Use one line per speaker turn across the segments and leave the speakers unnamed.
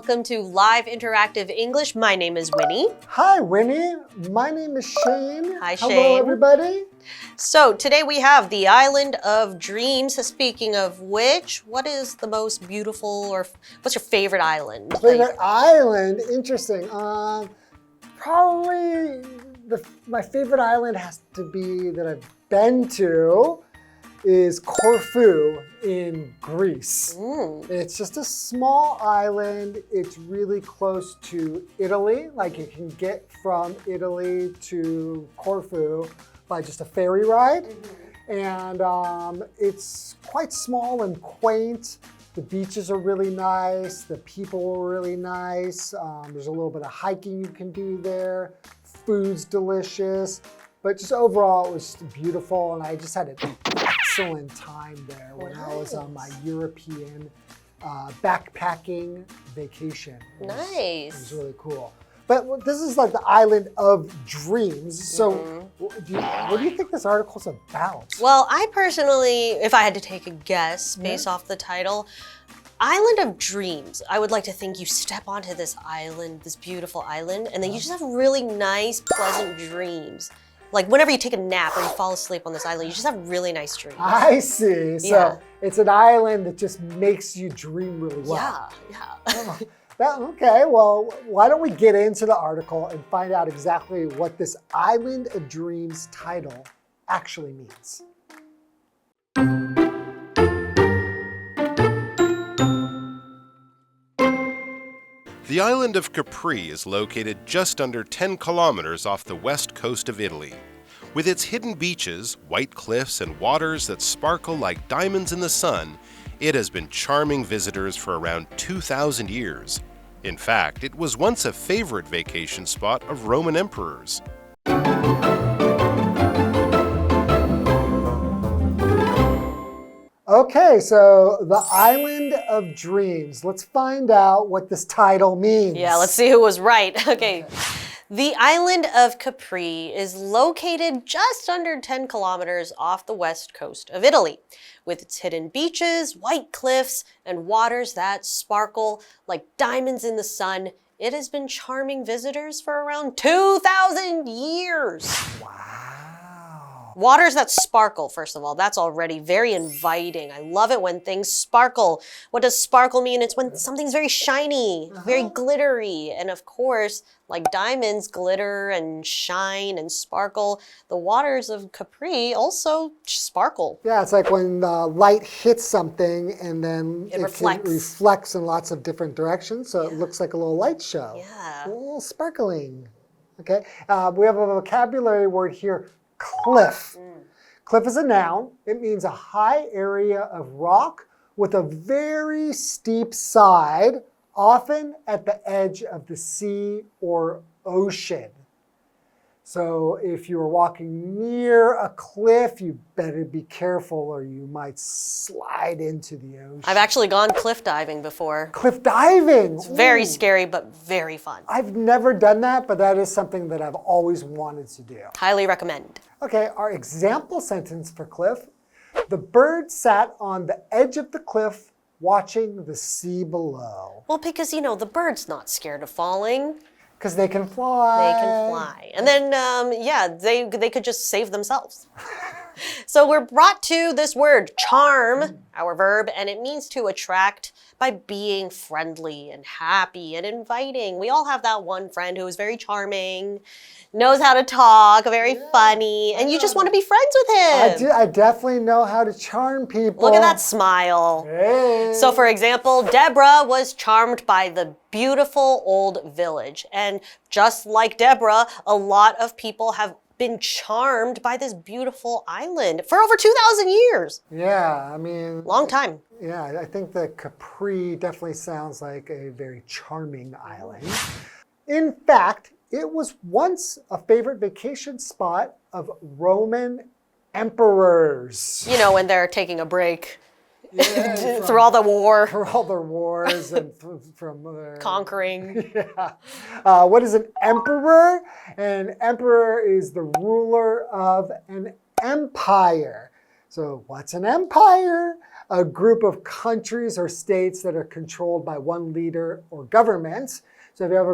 welcome to Live Interactive English. My name is Winnie.
Hi, Winnie. My name is Shane.
Hi, Shane.
Hello, everybody.
So today we have the Island of Dreams. Speaking of which, what is the most beautiful or what's your favorite island?
Favorite island? Interesting. Probably my favorite island has to be that I've been to is Corfu in Greece. It's just a small island. It's really close to Italy. Like you can get from Italy to Corfu by just a ferry ride. And it's quite small and quaint. The beaches are really nice. The people are really nice. There's a little bit of hiking you can do there. Food's delicious. But just overall, it was just beautiful. And I just had an excellent time there when I was on my European backpacking vacation.
Nice.
It was really cool. But this is like the island of dreams. So what do you think this article's about?
Well, I personally, if I had to take a guess based off the title, Island of Dreams. I would like to think you step onto this island, this beautiful island, and then you just have really nice, pleasant dreams. Like whenever you take a nap or you fall asleep on this island, you just have really nice dreams.
I see. So it's an island that just makes you dream really well.
Yeah.
Okay, well, why don't we get into the article and find out exactly what this Island of Dreams title actually means.
The island of Capri is located just under 10 kilometers off the west coast of Italy. With its hidden beaches, white cliffs, and waters that sparkle like diamonds in the sun, it has been charming visitors for around 2,000 years. In fact, it was once a favorite vacation spot of Roman emperors.
Okay, so the Island of Dreams. Let's find out what this title means.
Yeah, let's see who was right. Okay. The island of Capri is located just under 10 kilometers off the west coast of Italy. With its hidden beaches, white cliffs, and waters that sparkle like diamonds in the sun, it has been charming visitors for around 2,000 years.
Wow.
Waters that sparkle, first of all, that's already very inviting. I love it when things sparkle. What does sparkle mean? It's when something's very shiny, very glittery. And of course, like diamonds glitter and shine and sparkle, the waters of Capri also sparkle.
Yeah, it's like when the light hits something and then it reflects in lots of different directions. So it looks like a little light show.
Yeah.
A little sparkling. Okay, we have a vocabulary word here. Cliff. Cliff is a noun. It means a high area of rock with a very steep side, often at the edge of the sea or ocean. So if you are walking near a cliff, you better be careful or you might slide into the ocean.
I've actually gone cliff diving before.
Cliff diving!
It's very scary, but very fun.
I've never done that, but that is something that I've always wanted to do.
Highly recommend.
Okay, our example sentence for cliff. The bird sat on the edge of the cliff watching the sea below.
Well, because, you know, the bird's not scared of falling.
Because they can fly.
They can fly. And then, they could just save themselves. So we're brought to this word, charm, our verb, and it means to attract by being friendly and happy and inviting. We all have that one friend who is very charming, knows how to talk, very funny, and you just want to be friends with him.
I definitely know how to charm people.
Look at that smile.
Hey.
So for example, Deborah was charmed by the beautiful old village. And just like Deborah, a lot of people have been charmed by this beautiful island for over 2,000 years.
Yeah, I mean...
Long time.
Yeah, I think that Capri definitely sounds like a very charming island. In fact, it was once a favorite vacation spot of Roman emperors.
You know, when they're taking a break.
Yeah,
through all the war.
For all their wars and from
conquering.
Yeah. What is an emperor? An emperor is the ruler of an empire. So what's an empire? A group of countries or states that are controlled by one leader or government. So if you have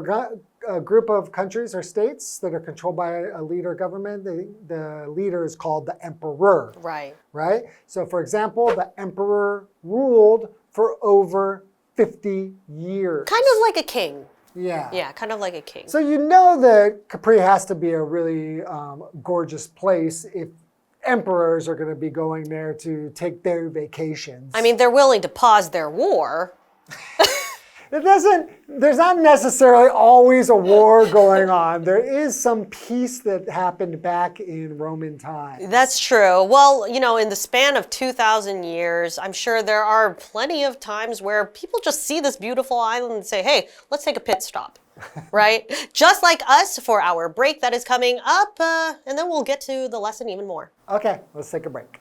a group of countries or states that are controlled by a leader government, the leader is called the emperor.
Right.
Right? So for example, the emperor ruled for over 50 years.
Kind of like a king.
Yeah.
Yeah, kind of like a king.
So you know that Capri has to be a really gorgeous place if emperors are going to be going there to take their vacations.
I mean, they're willing to pause their war.
There's not necessarily always a war going on. There is some peace that happened back in Roman times.
That's true. Well, you know, in the span of 2,000 years, I'm sure there are plenty of times where people just see this beautiful island and say, hey, let's take a pit stop, right? Just like us for our break that is coming up, and then we'll get to the lesson even more.
Okay, let's take a break.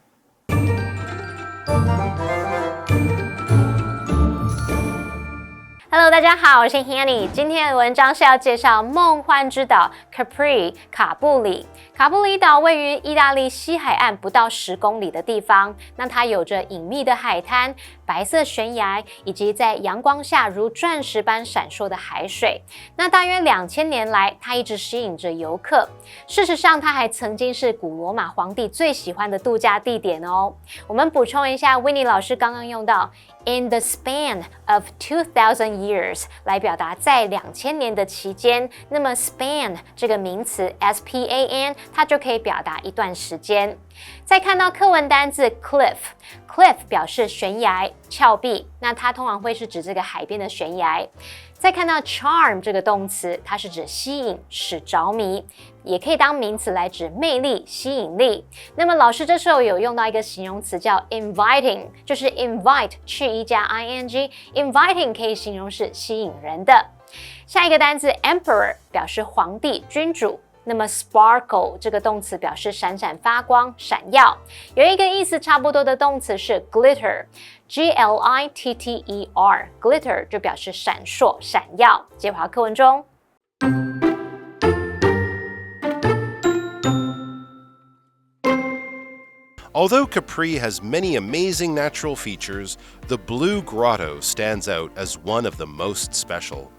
Hello， 大家好，我是 Hanny。今天的文章是要介绍梦幻之岛 Capri 卡布里。卡布里岛位于意大利西海岸不到10公里的地方，那它有着隐秘的海滩、白色悬崖，以及在阳光下如钻石般闪烁的海水。那大约2000年来，它一直吸引着游客。事实上，它还曾经是古罗马皇帝最喜欢的度假地点哦。我们补充一下 ，Winnie 老师刚刚用到 in the span of 2,000 years 来表达在2000年的期间。那么 span 这个名词 S-P-A-N 它就可以表达一段时间。再看到课文单字 cliff 表示悬崖、峭壁，那它通常会是指这个海边的悬崖。再看到 charm 这个动词，它是指吸引、使着迷，也可以当名词来指魅力、吸引力。那么老师这时候有用到一个形容词叫 inviting， 就是 invite 去一加 ing，inviting 可以形容是吸引人的。下一个单字 emperor 表示皇帝、君主。那么 sparkle 这个动词表示闪闪发光、闪耀。有一个意思差不多的动词是 glitter，G-L-I-T-T-E-R， glitter 就表示闪烁、闪耀。接回到课文中。
Although Capri has many amazing natural features, the Blue Grotto stands out as one of the most special.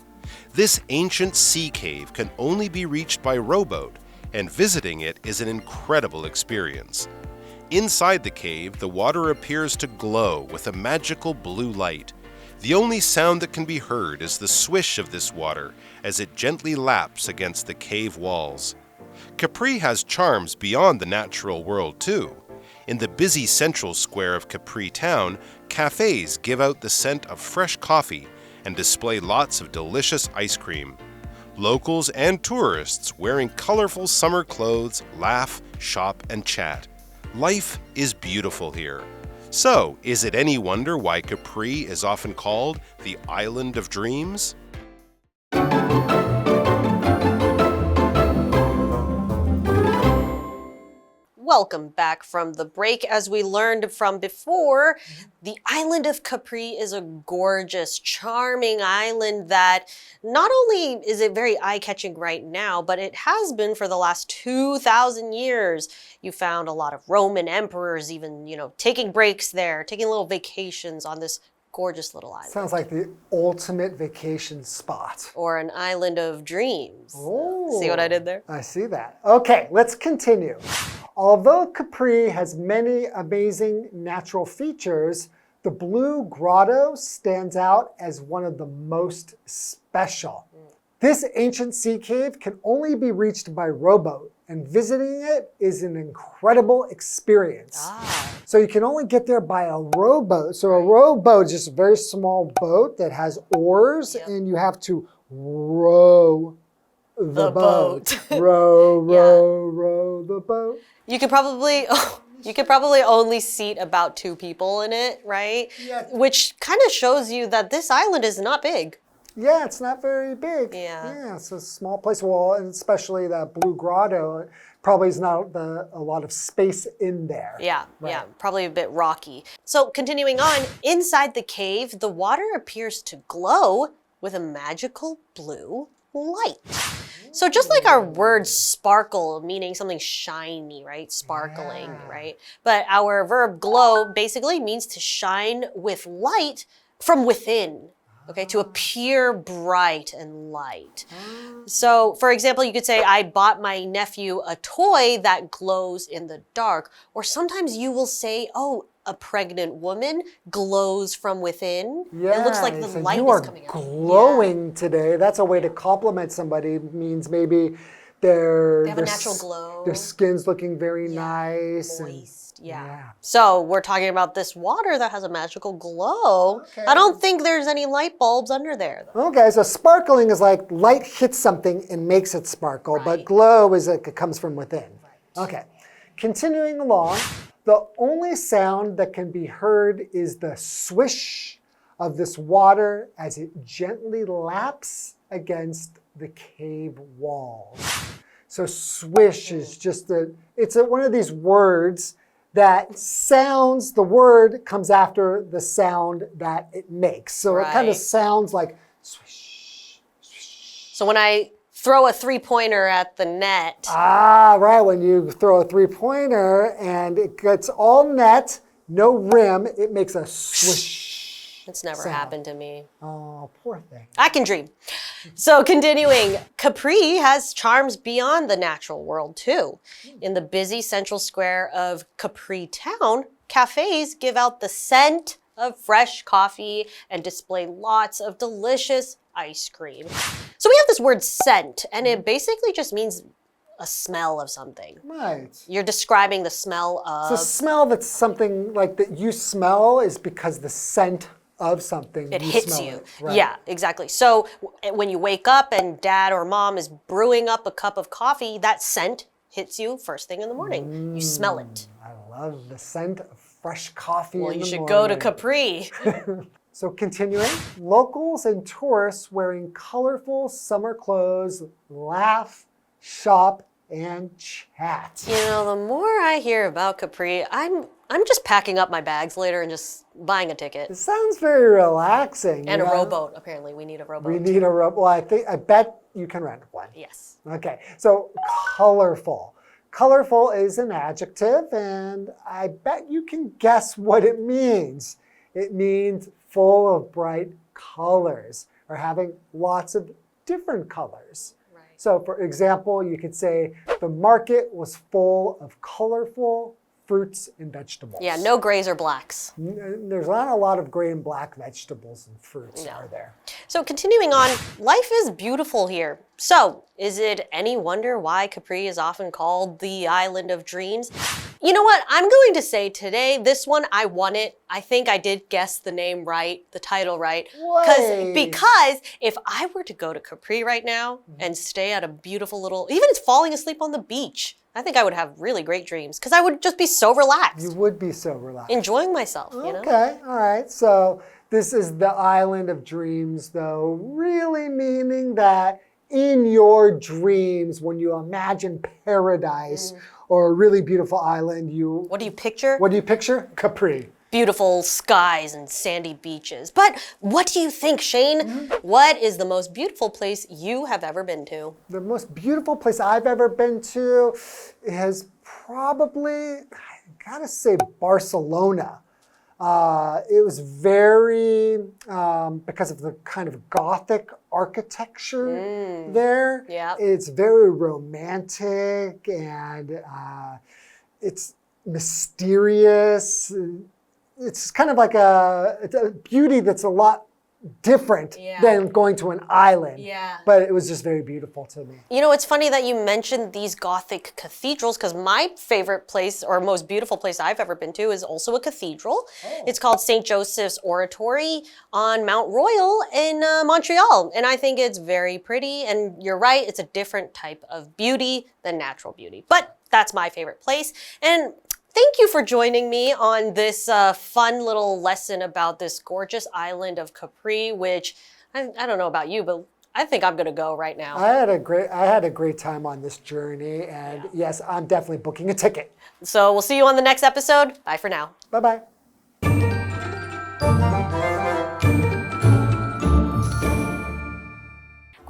This ancient sea cave can only be reached by rowboat, and visiting it is an incredible experience. Inside the cave, the water appears to glow with a magical blue light. The only sound that can be heard is the swish of this water as it gently laps against the cave walls. Capri has charms beyond the natural world, too. In the busy central square of Capri town, cafes give out the scent of fresh coffee and display lots of delicious ice cream. Locals and tourists wearing colorful summer clothes laugh, shop, and chat. Life is beautiful here. So, is it any wonder why Capri is often called the Island of Dreams?
Welcome back from the break. As we learned from before, the island of Capri is a gorgeous, charming island that not only is it very eye-catching right now, but it has been for the last 2,000 years. You found a lot of Roman emperors even, taking breaks there, taking little vacations on this gorgeous little island.
Sounds like the ultimate vacation spot.
Or an island of dreams.
Oh,
see what I did there?
I see that. Okay, let's continue. Although Capri has many amazing natural features, the Blue Grotto stands out as one of the most special. This ancient sea cave can only be reached by rowboat, and visiting it is an incredible experience. So you can only get there by a rowboat. So a rowboat is just a very small boat that has oars, and you have to row the boat. Row the boat.
You could probably only seat about 2 people in it, right?
Yeah.
Which kind of shows you that this island is not big.
Yeah, it's not very big.
Yeah.
It's a small place. Well, and especially that Blue Grotto, probably is not a lot of space in there.
Yeah, probably a bit rocky. So continuing on, inside the cave, the water appears to glow with a magical blue light. So just like our word sparkle, meaning something shiny, right? Sparkling, right? But our verb glow basically means to shine with light from within. Okay, to appear bright and light. So, for example, you could say, I bought my nephew a toy that glows in the dark. Or sometimes you will say, oh, a pregnant woman glows from within.
Yeah,
it looks like the
so
light
you
is
are
coming out.
glowing today. That's a way to compliment somebody. It means maybe they
have a natural glow.
Their skin's looking very nice.
Moist. Yeah. So we're talking about this water that has a magical glow.
Okay.
I don't think there's any light bulbs under there, though.
Okay, so sparkling is like light hits something and makes it sparkle, but glow is like it comes from within. Okay, continuing along, the only sound that can be heard is the swish of this water as it gently laps against the cave walls. So swish is just one of these words that sounds, the word comes after the sound that it makes. So it kind of sounds like swish, swish.
So when I throw a three-pointer at the net.
Ah, right. When you throw a three-pointer and it gets all net, no rim, it makes a swish.
It's never happened to me.
Oh, poor thing.
I can dream. So continuing, Capri has charms beyond the natural world too. In the busy central square of Capri town, cafes give out the scent of fresh coffee and display lots of delicious ice cream. So we have this word scent, and it basically just means a smell of something.
Right.
You're describing the smell of...
It's a smell that's something like that you smell is because the scent of something.
It hits you.
Right.
Yeah, exactly. So when you wake up and dad or mom is brewing up a cup of coffee, that scent hits you first thing in the morning. You smell it.
I love the scent of fresh coffee in the morning.
Well, you should go to Capri.
So continuing, locals and tourists wearing colorful summer clothes laugh, shop, and chat.
You know, the more I hear about Capri, I'm just packing up my bags later and just buying a ticket.
It sounds very relaxing.
And a rowboat, apparently. We need a rowboat.
We need a rowboat. Well, I bet you can rent one.
Yes.
Okay, so colorful. Colorful is an adjective, and I bet you can guess what it means. It means full of bright colors, or having lots of different colors.
Right.
So for example, you could say, the market was full of colorful fruits and vegetables.
Yeah, no grays or blacks.
There's not a lot of gray and black vegetables and fruits, are there?
So continuing on, life is beautiful here. So is it any wonder why Capri is often called the island of dreams? You know what? I'm going to say today, this one, I won it. I think I did guess the name right, the title right. Because if I were to go to Capri right now and stay at a beautiful little, even it's falling asleep on the beach, I think I would have really great dreams because I would just be so relaxed.
You would be so relaxed.
Enjoying myself, you know?
Okay, all right. So this is the island of dreams, though, really meaning that in your dreams, when you imagine paradise or a really beautiful island,
What do you picture?
What do you picture? Capri.
Beautiful skies and sandy beaches. But what do you think, Shane? What is the most beautiful place you have ever been to?
The most beautiful place I've ever been to is probably, I gotta say, Barcelona. It was very, because of the kind of Gothic architecture there.
Yeah.
It's very romantic and it's mysterious. It's kind of like it's a beauty that's a lot different than going to an island.
Yeah.
But it was just very beautiful to me.
You know, it's funny that you mentioned these Gothic cathedrals because my favorite place or most beautiful place I've ever been to is also a cathedral. It's called St. Joseph's Oratory on Mount Royal in Montreal. And I think it's very pretty. And you're right, it's a different type of beauty than natural beauty. But that's my favorite place. And thank you for joining me on this fun little lesson about this gorgeous island of Capri, which I don't know about you, but I think I'm gonna go right now.
I had a great time on this journey, and yes, I'm definitely booking a ticket.
So we'll see you on the next episode. Bye for now.
Bye-bye.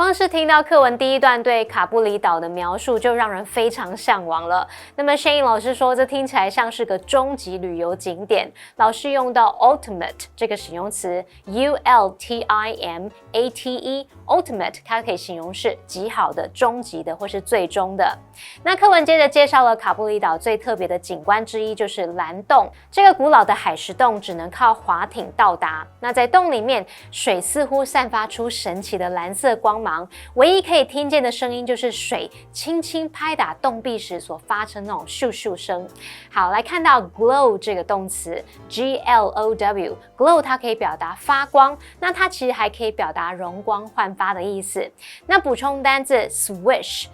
光是听到课文第一段对卡布里岛的描述，就让人非常向往了。那么 Shane 老师说，这听起来像是个终极旅游景点。老师用到 ultimate 这个形容词 ，ultimate，ultimate， 它可以形容是极好的、终极的或是最终的。那课文接着介绍了卡布里岛最特别的景观之一，就是蓝洞。这个古老的海蚀洞只能靠划艇到达。那在洞里面，水似乎散发出神奇的蓝色光芒，唯一可以听见的声音就是水轻轻拍打洞壁时所发出那种咻咻声。好，来看到 glow 这个动词 ，G-L-O-W，glow 它可以表达发光，那它其实还可以表达容光焕发的意思。那补充单字 swish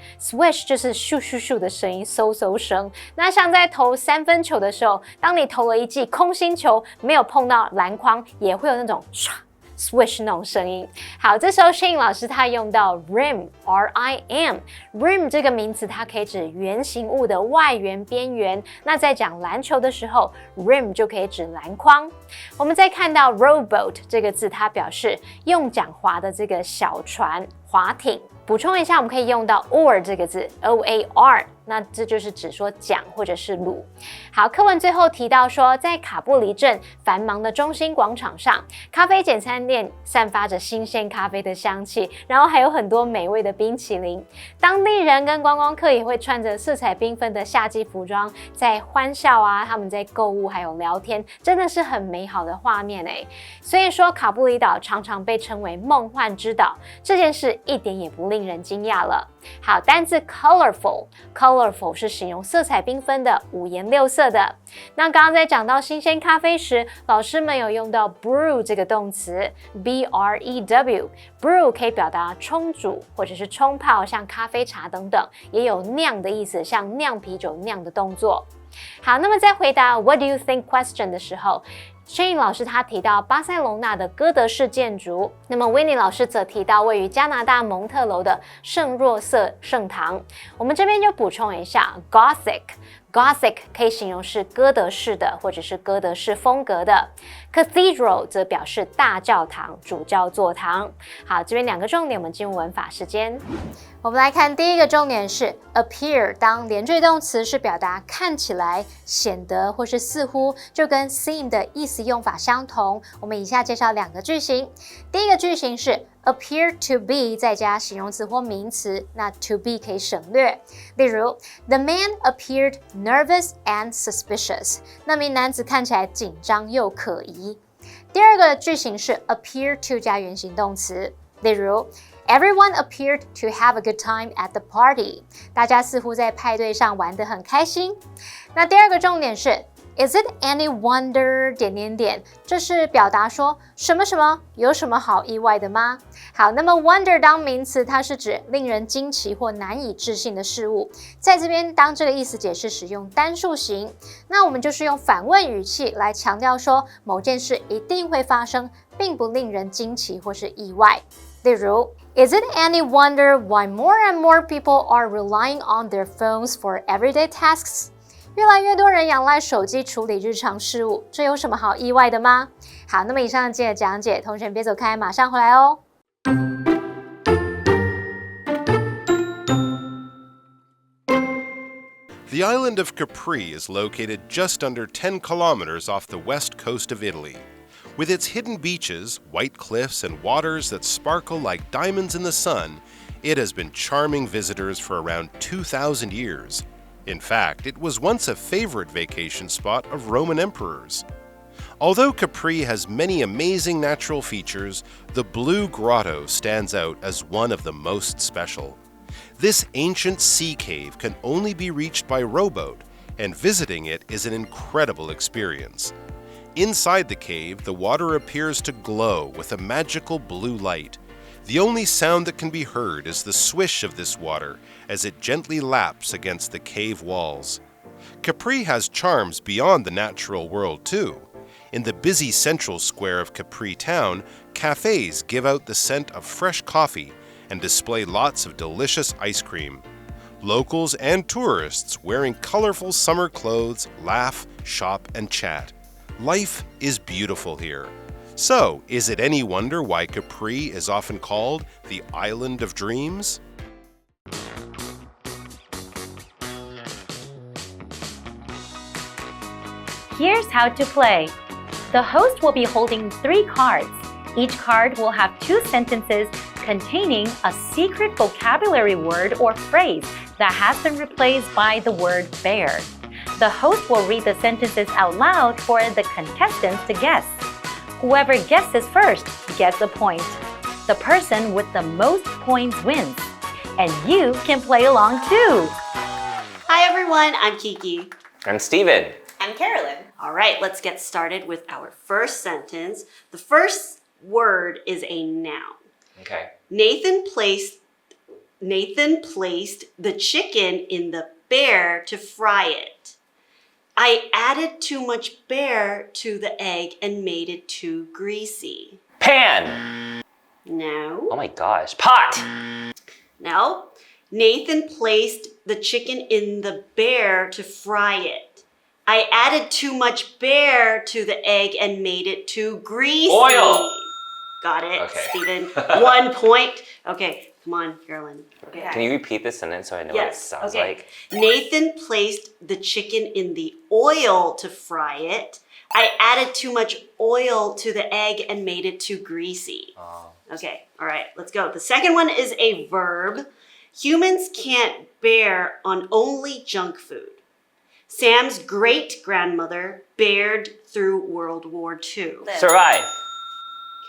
就是咻咻咻的声音，嗖嗖声。那像在投3分球的时候，当你投了一记空心球，没有碰到篮筐，也会有那种唰swish 那种声音。好，这时候 Shane 老师他用到 rim R-I-M，rim 这个名词它可以指圆形物的外缘边缘。那在讲篮球的时候 ，rim 就可以指篮筐。我们再看到 rowboat 这个字，它表示用桨划的这个小船、划艇。补充一下，我们可以用到 oar 这个字 O-A-R， 那这就是指说桨或者是橹。好，课文最后提到说，在卡布里镇繁忙的中心广场上，咖啡简餐店散发着新鲜咖啡的香气，然后还有很多美味的冰淇淋。当地人跟观光客也会穿着色彩缤纷的夏季服装，在欢笑啊，他们在购物还有聊天，真的是很美好的画面哎。所以说，卡布里岛常常被称为梦幻之岛，这件事一点也不令人惊讶了。好，单字 colorful 是形容色彩缤纷的、五颜六色的。那刚刚在讲到新鲜咖啡时，老师们有用到 brew 这个动词 B-R-E-W，brew 可以表达冲煮或者是冲泡，像咖啡茶等等，也有酿的意思，像酿啤酒酿的动作。好，那么在回答 What do you think question 的时候，Shane 老师他提到巴塞隆纳的哥德式建筑，那么 Winnie 老师则提到位于加拿大蒙特楼的圣若瑟圣堂。我们这边就补充一下 Gothic 可以形容是哥德式的或者是哥德式风格的。Cathedral 则表示大教堂、主教座堂。好，这边2个重点，我们进入文法时间。我们来看第一个重点是 appear， 当连缀动词是表达看起来、显得或是似乎，就跟 seem 的意思用法相同。我们以下介绍2个句型。第一个句型是appear to be 再加形容词或名词，那 to be 可以省略。例如 The man appeared nervous and suspicious， 那名男子看起来紧张又可疑。第二个句型是 appear to 加原形动词，例如Everyone appeared to have a good time at the party， 大家似乎在派对上玩得很开心。那第二个重点是Is it any wonder……这是表达说什么什么有什么好意外的吗？好，那么 wonder 当名词，它是指令人惊奇或难以置信的事物，在这边当这个意思解释使用单数型，那我们就是用反问语气来强调说某件事一定会发生，并不令人惊奇或是意外。例如 Is it any wonder why more and more people are relying on their phones for everyday tasks？越来越多人仰赖手机处理日常事务，这有什么好意外的吗？好，那么以上今天的讲解，同学别走开，马上回来哦。
The island of Capri is located just under 10 kilometers off the west coast of Italy. With its hidden beaches, white cliffs, and waters that sparkle like diamonds in the sun, it has been charming visitors for around 2,000 years. In fact, it was once a favorite vacation spot of Roman emperors. Although Capri has many amazing natural features, the Blue Grotto stands out as one of the most special. This ancient sea cave can only be reached by rowboat, and visiting it is an incredible experience. Inside the cave, the water appears to glow with a magical blue light. The only sound that can be heard is the swish of this water as it gently laps against the cave walls. Capri has charms beyond the natural world too. In the busy central square of Capri town, cafes give out the scent of fresh coffee and display lots of delicious ice cream. Locals and tourists wearing colorful summer clothes laugh, shop, and chat. Life is beautiful here. So, is it any wonder why Capri is often called the Island of Dreams?
Here's how to play. The host will be holding 3 cards. Each card will have 2 sentences containing a secret vocabulary word or phrase that has been replaced by the word bear. The host will read the sentences out loud for the contestants to guess. Whoever guesses first gets a point. The person with the most points wins. And you can play along too.
Hi everyone, I'm Kiki.
I'm Stephen.
I'm Carolyn. All right, let's get started with our first sentence. The first word is a noun.
Okay.
Nathan placed the chicken in the bear to fry it. I added too much bear to the egg and made it too greasy.
Pan.
No.
Oh my gosh. Pot.
No. Nathan placed the chicken in the bear to fry it. I added too much bear to the egg and made it too greasy.
Oil.
Got it,
Okay.
Stephen. 1 point. Okay, come on, Carolyn. Okay.
Can you repeat this sentence so I know what it sounds like?
Nathan placed the chicken in the oil to fry it. I added too much oil to the egg and made it too greasy.
Oh.
Okay, all right, let's go. The second one is a verb. Humans can't bear on only junk food. Sam's great-grandmother bared through World War II.
Survive.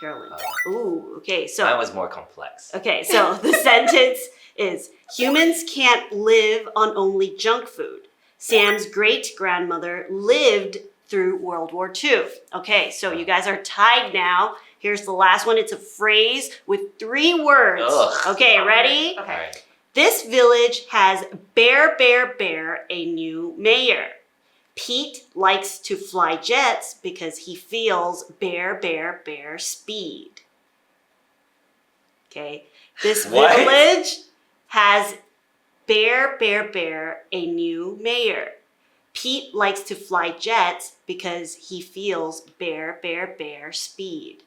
Carolyn. Ooh, okay, so...
Mine was more complex.
Okay, so the sentence is, humans can't live on only junk food. Sam's great-grandmother lived through World War II. Okay, so you guys are tied now. Here's the last one. It's a phrase with 3 words.
Ugh.
Okay, ready?
All right.
This village has bear, a new mayor. Pete likes to fly jets because he feels bear speed. Okay, this
What?
village has bear, a new mayor. Pete likes to fly jets because he feels bear speed.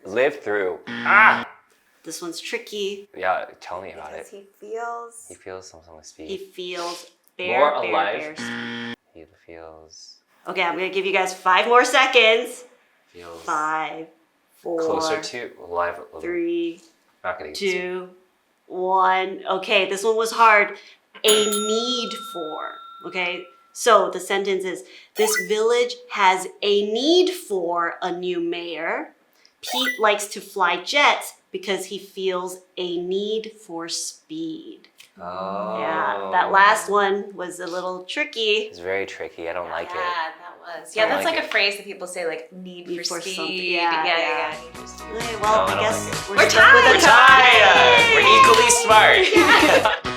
Live through. Ah!
This one's tricky.
Yeah, tell me about it.
He feels...
He feels some speed.
He feels bear,
More alive.
speed.
He feels...
Okay, I'm going to give you guys 5 more seconds.
Feels...
5, 4,
Closer to alive.
3,
Not gonna
2, 1. Okay, this one was hard. A need for. Okay, so the sentence is, this village has a need for a new mayor. Pete likes to fly jets because he feels a need for speed.
Oh.
Yeah, that last one was a little tricky.
It's very tricky. I don't like
Yeah,
it.
that was. Yeah, that's like a phrase that people say, like, need for
something.
speed.
Yeah.
Need for speed.
Okay, well,
No, I
I
don't
guess
like it.
we're
We're
stuck with a
tied.
tie.
We're equally smart.